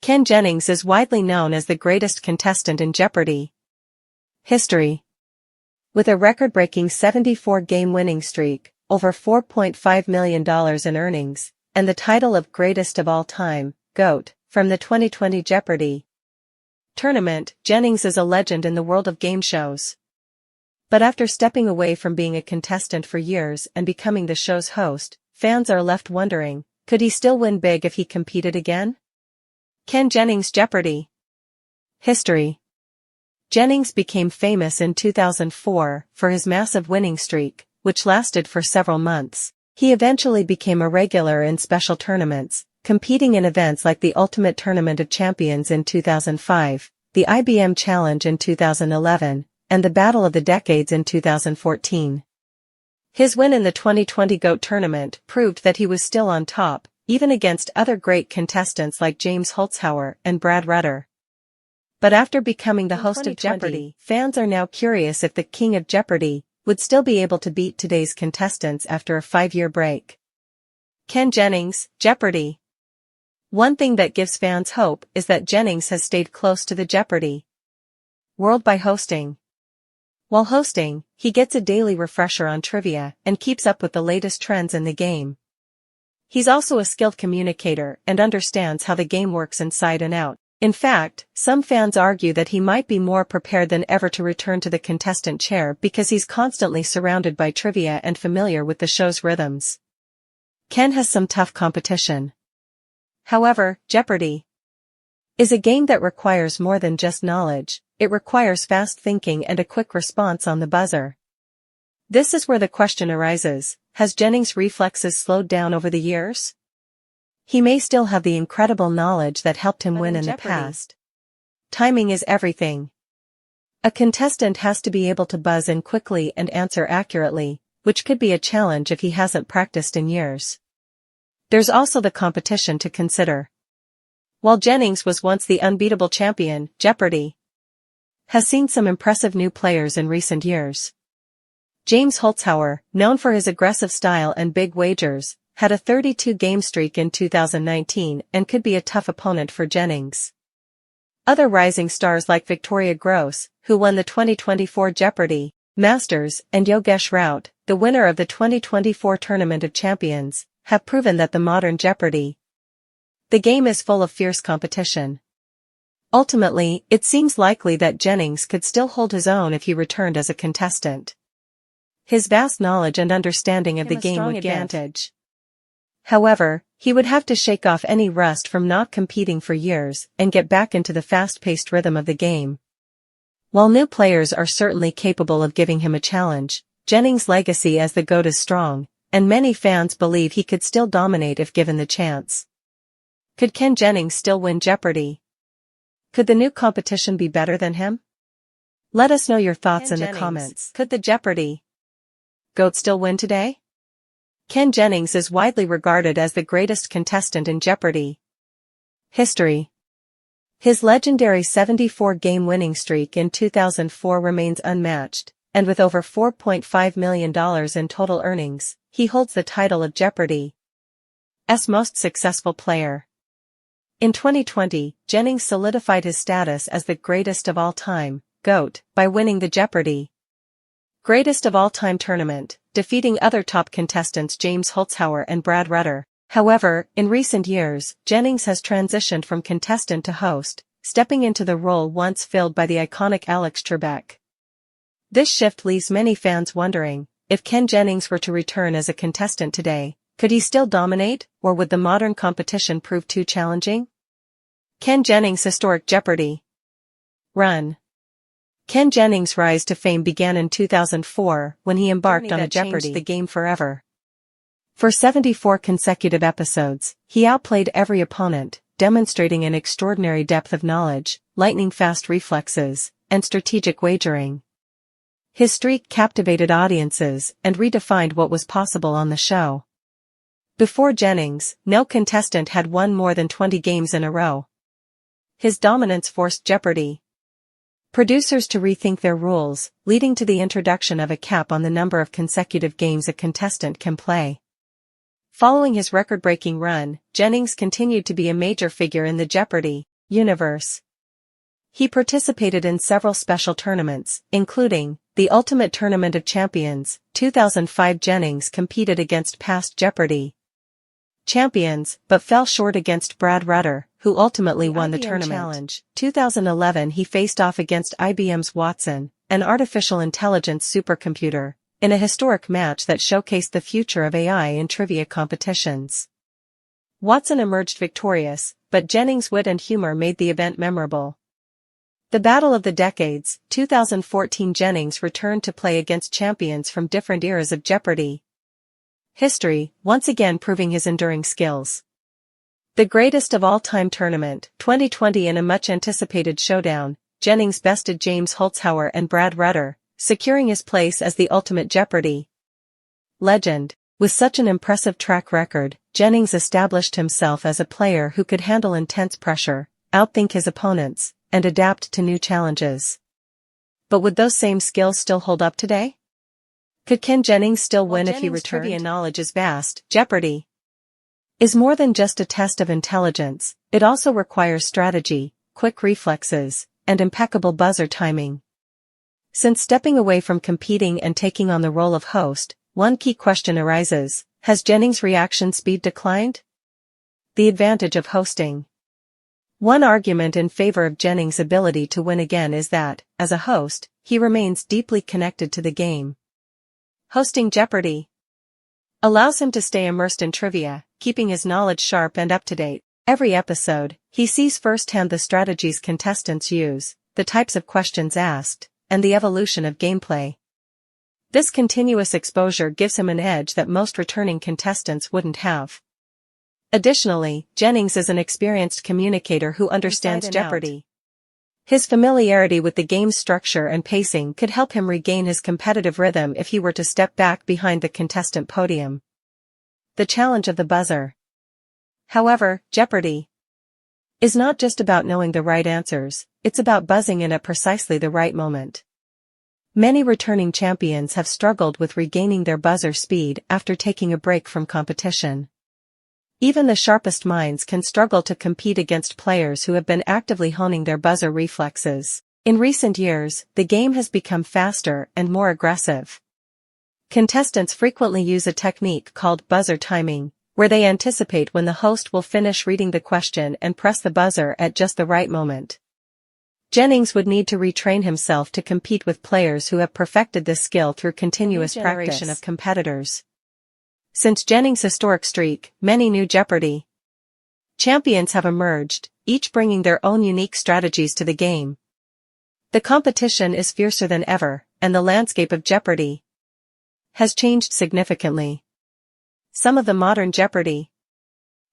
Ken Jennings is widely known as the greatest contestant in Jeopardy! History. With a record-breaking 74-game winning streak, over $4.5 million in earnings, and the title of Greatest of All Time, GOAT, from the 2020 Jeopardy! Tournament, Jennings is a legend in the world of game shows. But after stepping away from being a contestant for years and becoming the show's host, fans are left wondering, could he still win big if he competed again? Ken Jennings Jeopardy! History. Jennings became famous in 2004 for his massive winning streak, which lasted for several months. He eventually became a regular in special tournaments, competing in events like the Ultimate Tournament of Champions in 2005, the IBM Challenge in 2011, and the Battle of the Decades in 2014. His win in the 2020 GOAT tournament proved that he was still on top, even against other great contestants like James Holzhauer and Brad Rutter. But after becoming the host of Jeopardy! Fans are now curious if the King of Jeopardy! Would still be able to beat today's contestants after a 5-year break. Ken Jennings, Jeopardy! One thing that gives fans hope is that Jennings has stayed close to the Jeopardy! World by hosting. While hosting, he gets a daily refresher on trivia and keeps up with the latest trends in the game. He's also a skilled communicator and understands how the game works inside and out. In fact, some fans argue that he might be more prepared than ever to return to the contestant chair because he's constantly surrounded by trivia and familiar with the show's rhythms. Ken has some tough competition. However, Jeopardy! Is a game that requires more than just knowledge. It requires fast thinking and a quick response on the buzzer. This is where the question arises, has Jennings' reflexes slowed down over the years? He may still have the incredible knowledge that helped him win in the past. Timing is everything. A contestant has to be able to buzz in quickly and answer accurately, which could be a challenge if he hasn't practiced in years. There's also the competition to consider. While Jennings was once the unbeatable champion, Jeopardy! Has seen some impressive new players in recent years. James Holzhauer, known for his aggressive style and big wagers, had a 32-game streak in 2019 and could be a tough opponent for Jennings. Other rising stars like Victoria Gross, who won the 2024 Jeopardy! Masters, and Yogesh Raut, the winner of the 2024 Tournament of Champions, have proven that the modern Jeopardy! The game is full of fierce competition. Ultimately, it seems likely that Jennings could still hold his own if he returned as a contestant. His vast knowledge and understanding of the game would advantage. However, he would have to shake off any rust from not competing for years and get back into the fast-paced rhythm of the game. While new players are certainly capable of giving him a challenge, Jennings' legacy as the GOAT is strong, and many fans believe he could still dominate if given the chance. Could Ken Jennings still win Jeopardy! Could the new competition be better than him? Let us know your thoughts in the comments. Could the Jeopardy! GOAT still win today? Ken Jennings is widely regarded as the greatest contestant in Jeopardy! History. His legendary 74-game winning streak in 2004 remains unmatched, and with over $4.5 million in total earnings, he holds the title of Jeopardy's most successful player. In 2020, Jennings solidified his status as the greatest of all time, GOAT, by winning the Jeopardy! Greatest of All Time tournament, defeating other top contestants James Holzhauer and Brad Rutter. However, in recent years, Jennings has transitioned from contestant to host, stepping into the role once filled by the iconic Alex Trebek. This shift leaves many fans wondering, if Ken Jennings were to return as a contestant today, could he still dominate, or would the modern competition prove too challenging? Ken Jennings' historic Jeopardy! Run. Ken Jennings' rise to fame began in 2004 when he embarked on a Jeopardy! Changed the game forever. For 74 consecutive episodes, he outplayed every opponent, demonstrating an extraordinary depth of knowledge, lightning-fast reflexes, and strategic wagering. His streak captivated audiences and redefined what was possible on the show. Before Jennings, no contestant had won more than 20 games in a row. His dominance forced Jeopardy! Producers to rethink their rules, leading to the introduction of a cap on the number of consecutive games a contestant can play. Following his record-breaking run, Jennings continued to be a major figure in the Jeopardy! Universe. He participated in several special tournaments, including the Ultimate Tournament of Champions. 2005 Jennings competed against past Jeopardy! Champions, but fell short against Brad Rutter, who ultimately won the tournament. Challenge. 2011 he faced off against IBM's Watson, an artificial intelligence supercomputer, in a historic match that showcased the future of AI in trivia competitions. Watson emerged victorious, but Jennings' wit and humor made the event memorable. The Battle of the Decades. 2014 Jennings returned to play against champions from different eras of Jeopardy! History, once again proving his enduring skills. The Greatest of All Time Tournament. 2020 in a much-anticipated showdown, Jennings bested James Holzhauer and Brad Rutter, securing his place as the ultimate Jeopardy! Legend. With such an impressive track record, Jennings established himself as a player who could handle intense pressure, outthink his opponents, and adapt to new challenges. But would those same skills still hold up today? Could Ken Jennings still win if he returned? Trivia knowledge is vast. Jeopardy! Is more than just a test of intelligence, it also requires strategy, quick reflexes, and impeccable buzzer timing. Since stepping away from competing and taking on the role of host, one key question arises: has Jennings' reaction speed declined? The advantage of hosting. One argument in favor of Jennings' ability to win again is that, as a host, he remains deeply connected to the game. Hosting Jeopardy! Allows him to stay immersed in trivia, keeping his knowledge sharp and up-to-date. Every episode, he sees firsthand the strategies contestants use, the types of questions asked, and the evolution of gameplay. This continuous exposure gives him an edge that most returning contestants wouldn't have. Additionally, Jennings is an experienced communicator who understands Jeopardy! His familiarity with the game's structure and pacing could help him regain his competitive rhythm if he were to step back behind the contestant podium. The challenge of the buzzer. However, Jeopardy! Is not just about knowing the right answers, it's about buzzing in at precisely the right moment. Many returning champions have struggled with regaining their buzzer speed after taking a break from competition. Even the sharpest minds can struggle to compete against players who have been actively honing their buzzer reflexes. In recent years, the game has become faster and more aggressive. Contestants frequently use a technique called buzzer timing, where they anticipate when the host will finish reading the question and press the buzzer at just the right moment. Jennings would need to retrain himself to compete with players who have perfected this skill through continuous practice of competitors. Since Jennings' historic streak, many new Jeopardy! Champions have emerged, each bringing their own unique strategies to the game. The competition is fiercer than ever, and the landscape of Jeopardy! Has changed significantly. Some of the modern Jeopardy!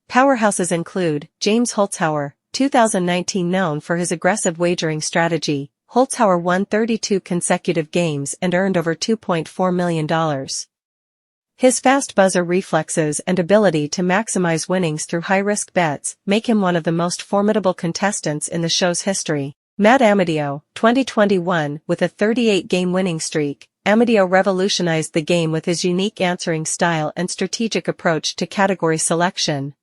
Powerhouses include James Holzhauer, 2019. Known for his aggressive wagering strategy, Holzhauer won 32 consecutive games and earned over $2.4 million. His fast buzzer reflexes and ability to maximize winnings through high-risk bets make him one of the most formidable contestants in the show's history. Matt Amadio, 2021. With a 38-game winning streak, Amadio revolutionized the game with his unique answering style and strategic approach to category selection.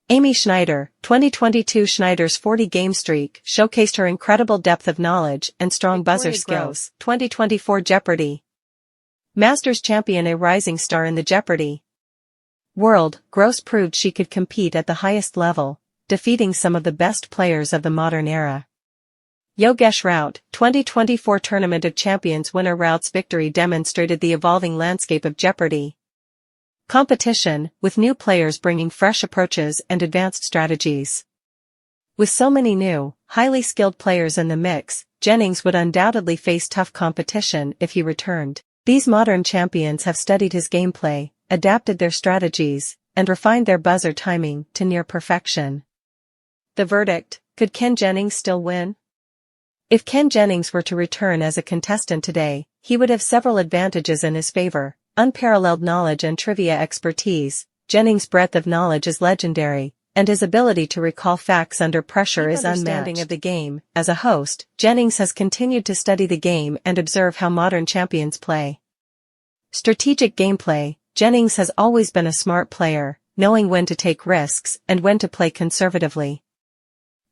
Amy Schneider, 2022. Schneider's 40-game streak showcased her incredible depth of knowledge and strong buzzer skills. 2024 Jeopardy! Masters champion, a rising star in the Jeopardy! World, Gross proved she could compete at the highest level, defeating some of the best players of the modern era. Yogesh Raut, 2024 Tournament of Champions winner. Raut's victory demonstrated the evolving landscape of Jeopardy! Competition, with new players bringing fresh approaches and advanced strategies. With so many new, highly skilled players in the mix, Jennings would undoubtedly face tough competition if he returned. These modern champions have studied his gameplay, adapted their strategies, and refined their buzzer timing to near perfection. The verdict: could Ken Jennings still win? If Ken Jennings were to return as a contestant today, he would have several advantages in his favor: unparalleled knowledge and trivia expertise. Jennings' breadth of knowledge is legendary, and his ability to recall facts under pressure is unmatched. Understanding of the game. As a host, Jennings has continued to study the game and observe how modern champions play. Strategic gameplay. Jennings has always been a smart player, knowing when to take risks and when to play conservatively.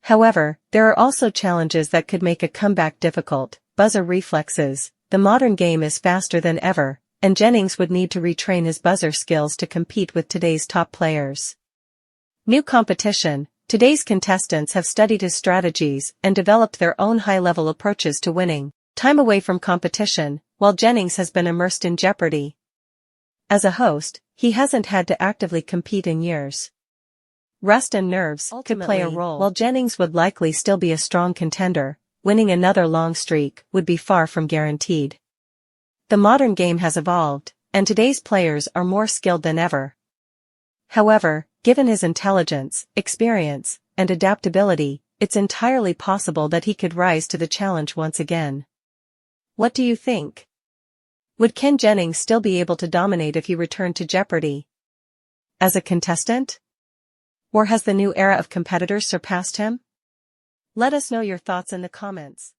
However, there are also challenges that could make a comeback difficult: buzzer reflexes. The modern game is faster than ever, and Jennings would need to retrain his buzzer skills to compete with today's top players. New competition. Today's contestants have studied his strategies and developed their own high-level approaches to winning. Time away from competition, while Jennings has been immersed in Jeopardy. As a host, he hasn't had to actively compete in years. Rest and nerves could play a role. While Jennings would likely still be a strong contender, winning another long streak would be far from guaranteed. The modern game has evolved, and today's players are more skilled than ever. However, given his intelligence, experience, and adaptability, it's entirely possible that he could rise to the challenge once again. What do you think? Would Ken Jennings still be able to dominate if he returned to Jeopardy? As a contestant? Or has the new era of competitors surpassed him? Let us know your thoughts in the comments.